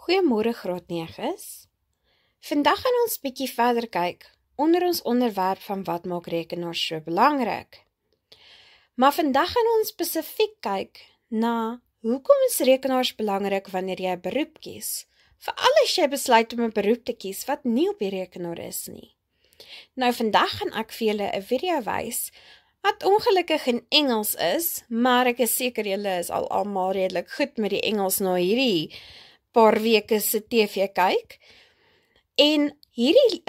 Goeiemôre graad 9's. Vandag gaan ons bietjie verder kyk onder ons onderwerp van wat maak rekenaars so belangrik. Maar vandag gaan ons spesifiek kyk na hoekom is rekenaars belangrik wanneer jy 'n beroep kies, veral as jy besluit om 'n beroep te kies wat nie op die rekenaar is nie. Nou vandag gaan ek vir julle 'n video wys wat ongelukkig in Engels is, maar ek is seker julle is al almal redelik goed met die Engels na hierdie paar weke se TV kyk. En hierdie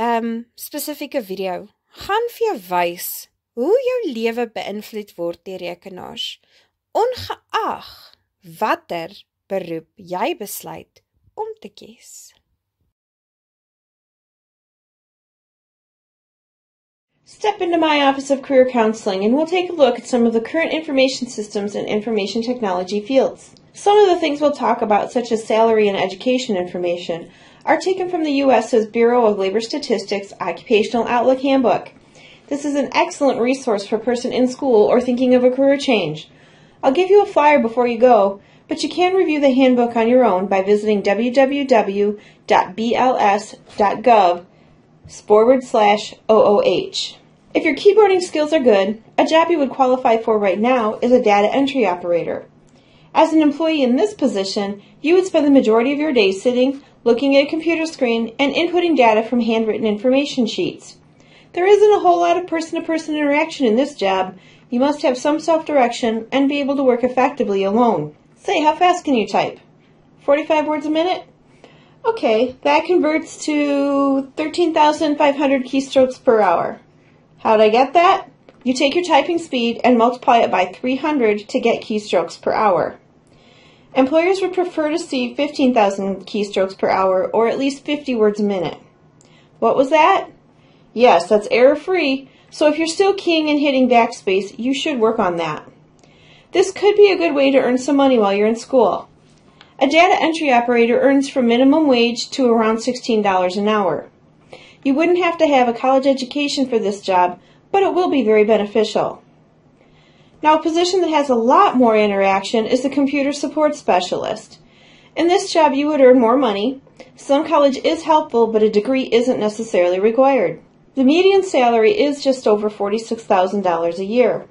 spesifieke video gaan vir jou wys hoe jou lewe beïnvloed word deur rekenaars, ongeag watter beroep jy besluit om te kies. Step into my Office of Career Counseling and we'll take a look at some of the current information systems and information technology fields. Some of the things we'll talk about, such as salary and education information, are taken from the U.S.'s Bureau of Labor Statistics Occupational Outlook Handbook. This is an excellent resource for a person in school or thinking of a career change. I'll give you a flyer before you go, but you can review the handbook on your own by visiting www.bls.gov/OOH. If your keyboarding skills are good, a job you would qualify for right now is a data entry operator. As an employee in this position, you would spend the majority of your day sitting, looking at a computer screen, and inputting data from handwritten information sheets. There isn't a whole lot of person-to-person interaction in this job. You must have some self-direction and be able to work effectively alone. Say, how fast can you type? 45 words a minute? Okay, that converts to 13,500 keystrokes per hour. How'd I get that? You take your typing speed and multiply it by 300 to get keystrokes per hour. Employers would prefer to see 15,000 keystrokes per hour or at least 50 words a minute. What was that? Yes, that's error-free, so if you're still keying and hitting backspace, you should work on that. This could be a good way to earn some money while you're in school. A data entry operator earns from minimum wage to around $16 an hour. You wouldn't have to have a college education for this job, but it will be very beneficial. Now, a position that has a lot more interaction is the computer support specialist. In this job, you would earn more money. Some college is helpful, but a degree isn't necessarily required. The median salary is just over $46,000 a year.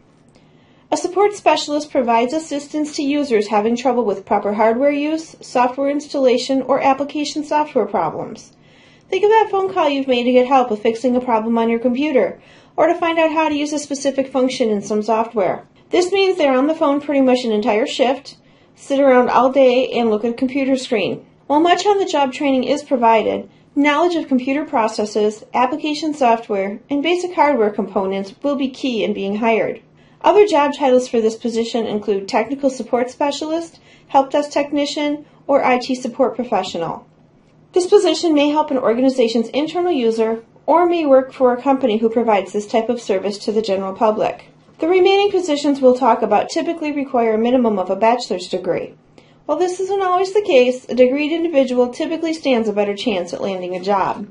A support specialist provides assistance to users having trouble with proper hardware use, software installation, or application software problems. Think of that phone call you've made to get help with fixing a problem on your computer, or to find out how to use a specific function in some software. This means they're on the phone pretty much an entire shift, sit around all day, and look at a computer screen. While much on-the-job training is provided, knowledge of computer processes, application software, and basic hardware components will be key in being hired. Other job titles for this position include Technical Support Specialist, Help Desk Technician, or IT Support Professional. This position may help an organization's internal user or may work for a company who provides this type of service to the general public. The remaining positions we'll talk about typically require a minimum of a bachelor's degree. While this isn't always the case, a degreed individual typically stands a better chance at landing a job.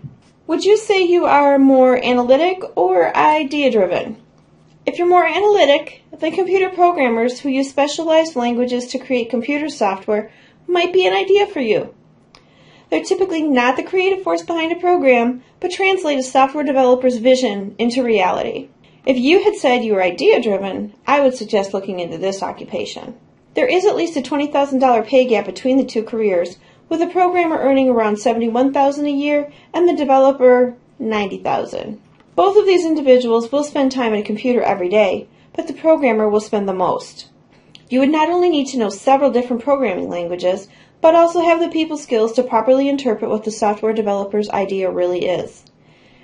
Would you say you are more analytic or idea-driven? If you're more analytic, then computer programmers who use specialized languages to create computer software might be an idea for you. They're typically not the creative force behind a program, but translate a software developer's vision into reality. If you had said you were idea-driven, I would suggest looking into this occupation. There is at least a $20,000 pay gap between the two careers, with the programmer earning around $71,000 a year and the developer $90,000. Both of these individuals will spend time at a computer every day, but the programmer will spend the most. You would not only need to know several different programming languages, but also have the people skills to properly interpret what the software developer's idea really is.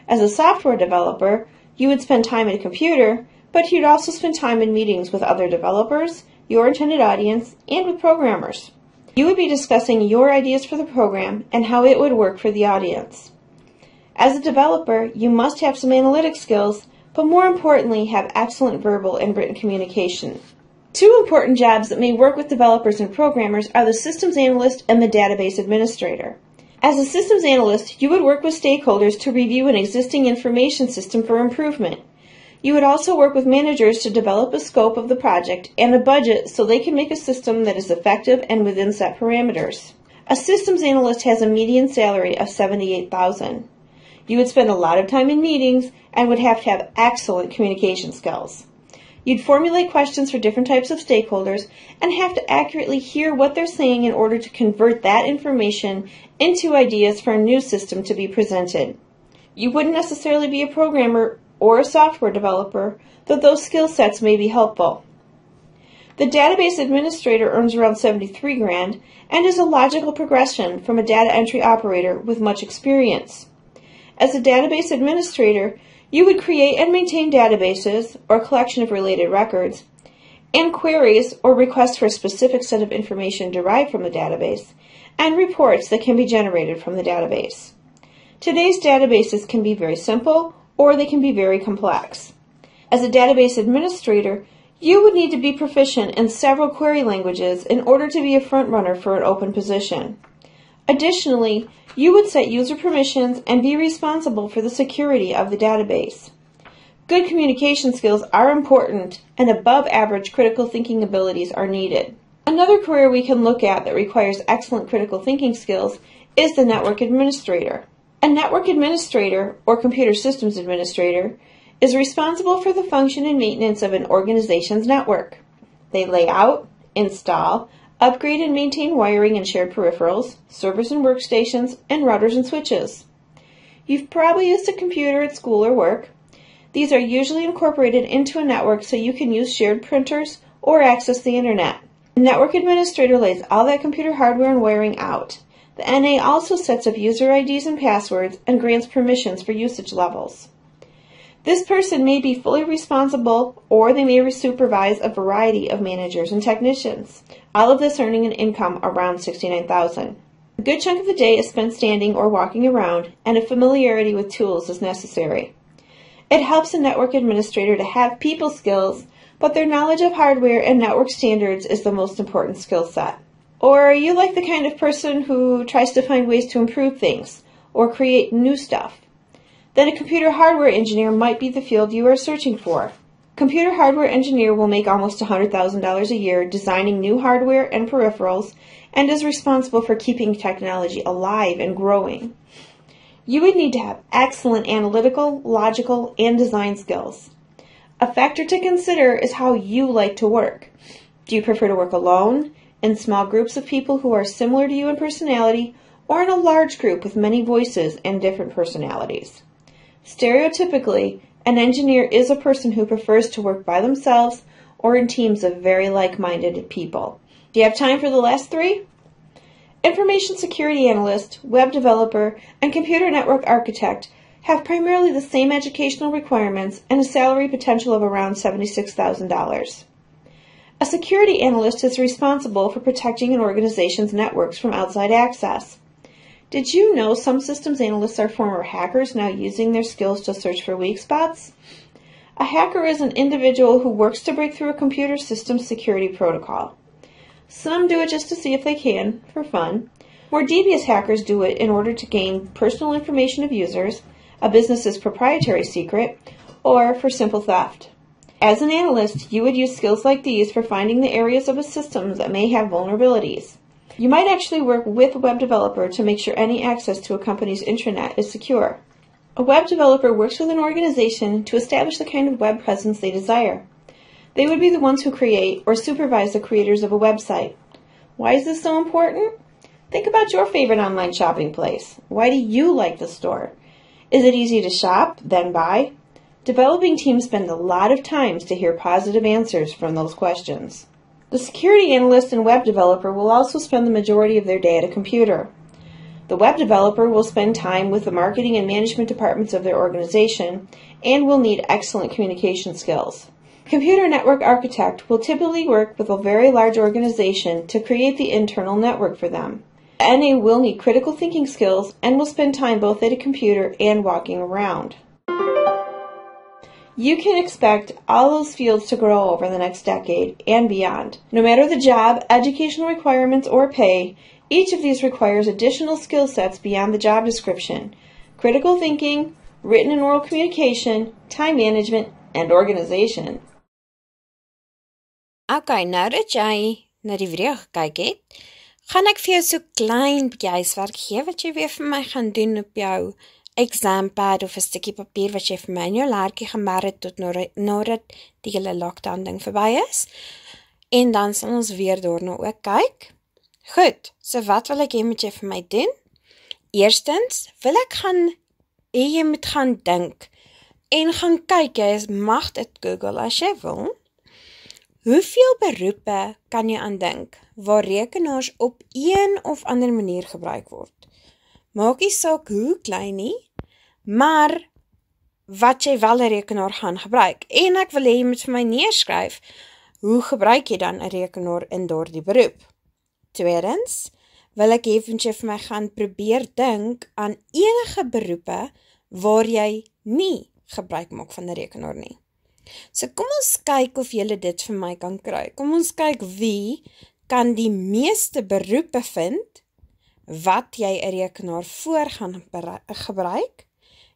As a software developer, you would spend time at a computer, but you'd also spend time in meetings with other developers, your intended audience, and with programmers. You would be discussing your ideas for the program and how it would work for the audience. As a developer, you must have some analytic skills, but more importantly, have excellent verbal and written communication. Two important jobs that may work with developers and programmers are the systems analyst and the database administrator. As a systems analyst, you would work with stakeholders to review an existing information system for improvement. You would also work with managers to develop a scope of the project and a budget so they can make a system that is effective and within set parameters. A systems analyst has a median salary of $78,000. You would spend a lot of time in meetings and would have to have excellent communication skills. You'd formulate questions for different types of stakeholders and have to accurately hear what they're saying in order to convert that information into ideas for a new system to be presented. You wouldn't necessarily be a programmer or a software developer, though those skill sets may be helpful. The database administrator earns around $73,000 and is a logical progression from a data entry operator with much experience. As a database administrator, you would create and maintain databases, or a collection of related records, and queries or requests for a specific set of information derived from the database, and reports that can be generated from the database. Today's databases can be very simple, or they can be very complex. As a database administrator, you would need to be proficient in several query languages in order to be a front runner for an open position. Additionally, you would set user permissions and be responsible for the security of the database. Good communication skills are important, and above average critical thinking abilities are needed. Another career we can look at that requires excellent critical thinking skills is the network administrator. A network administrator, or computer systems administrator, is responsible for the function and maintenance of an organization's network. They lay out, install, upgrade and maintain wiring and shared peripherals, servers and workstations, and routers and switches. You've probably used a computer at school or work. These are usually incorporated into a network so you can use shared printers or access the internet. The network administrator lays all that computer hardware and wiring out. The NA also sets up user IDs and passwords and grants permissions for usage levels. This person may be fully responsible, or they may supervise a variety of managers and technicians, all of this earning an income around $69,000. A good chunk of the day is spent standing or walking around, and a familiarity with tools is necessary. It helps a network administrator to have people skills, but their knowledge of hardware and network standards is the most important skill set. Or are you like the kind of person who tries to find ways to improve things or create new stuff? Then a computer hardware engineer might be the field you are searching for. Computer hardware engineer will make almost $100,000 a year designing new hardware and peripherals and is responsible for keeping technology alive and growing. You would need to have excellent analytical, logical, and design skills. A factor to consider is how you like to work. Do you prefer to work alone, in small groups of people who are similar to you in personality, or in a large group with many voices and different personalities? Stereotypically, an engineer is a person who prefers to work by themselves or in teams of very like-minded people. Do you have time for the last three? Information security analyst, web developer, and computer network architect have primarily the same educational requirements and a salary potential of around $76,000. A security analyst is responsible for protecting an organization's networks from outside access. Did you know some systems analysts are former hackers now using their skills to search for weak spots? A hacker is an individual who works to break through a computer system's security protocol. Some do it just to see if they can, for fun. More devious hackers do it in order to gain personal information of users, a business's proprietary secret, or for simple theft. As an analyst, you would use skills like these for finding the areas of a system that may have vulnerabilities. You might actually work with a web developer to make sure any access to a company's intranet is secure. A web developer works with an organization to establish the kind of web presence they desire. They would be the ones who create or supervise the creators of a website. Why is this so important? Think about your favorite online shopping place. Why do you like the store? Is it easy to shop, then buy? Developing teams spend a lot of time to hear positive answers from those questions. The security analyst and web developer will also spend the majority of their day at a computer. The web developer will spend time with the marketing and management departments of their organization and will need excellent communication skills. Computer network architect will typically work with a very large organization to create the internal network for them. The NA will need critical thinking skills and will spend time both at a computer and walking around. You can expect all those fields to grow over the next decade and beyond. No matter the job, educational requirements, or pay, each of these requires additional skill sets beyond the job description: critical thinking, written and oral communication, time management, and organization. Okay, nou dat jy na die video gekyk het, gaan ek vir jou so klein bietjie huiswerk gee wat jy weer vir my gaan doen op jou exampad of 'n stukkie papier wat jy vir my in jou lertjie gemerk het tot nadat die hele lockdown ding verby is. En dan sal ons weer daarna ook kyk. Goed, so wat wil ek hê moet jy vir my doen? Eerstens wil ek hê jy moet gaan dink en gaan kyk, jy mag dit Google as jy wil. Hoeveel beroepe kan jy aan dink waar rekenaars op een of ander manier gebruik word? Maak nie saak hoe klein nie, maar wat jy wel 'n rekenaar gaan gebruik. En ek wil hê jy moet vir my neerskryf, hoe gebruik jy dan 'n rekenaar in daardie beroep? Tweedens, wil ek hê jy vir my gaan probeer dink aan enige beroepe waar jy nie gebruik maak van 'n rekenaar nie. So kom ons kyk of jy dit vir my kan kry. Kom ons kyk wie kan die meeste beroepe vind wat jy 'n rekenaar voor gaan gebruik.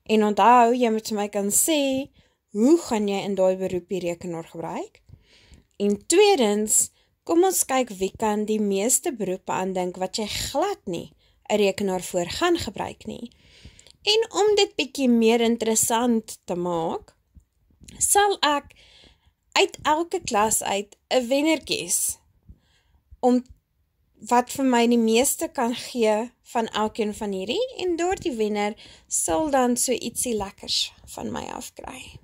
En onthou, jy moet vir my kan sê, hoe gaan jy in daai beroep die rekenaar gebruik? En tweedens, kom ons kyk wie kan die meeste beroepe aandink wat jy glad nie 'n rekenaar voor gaan gebruik nie. En om dit bietjie meer interessant te maak, sal ek uit elke klas uit 'n wenner kies, om wat vir my die meeste kan gee van elkeen van hierdie, en daardie wenner sal dan so ietsie lekkers van my afkry.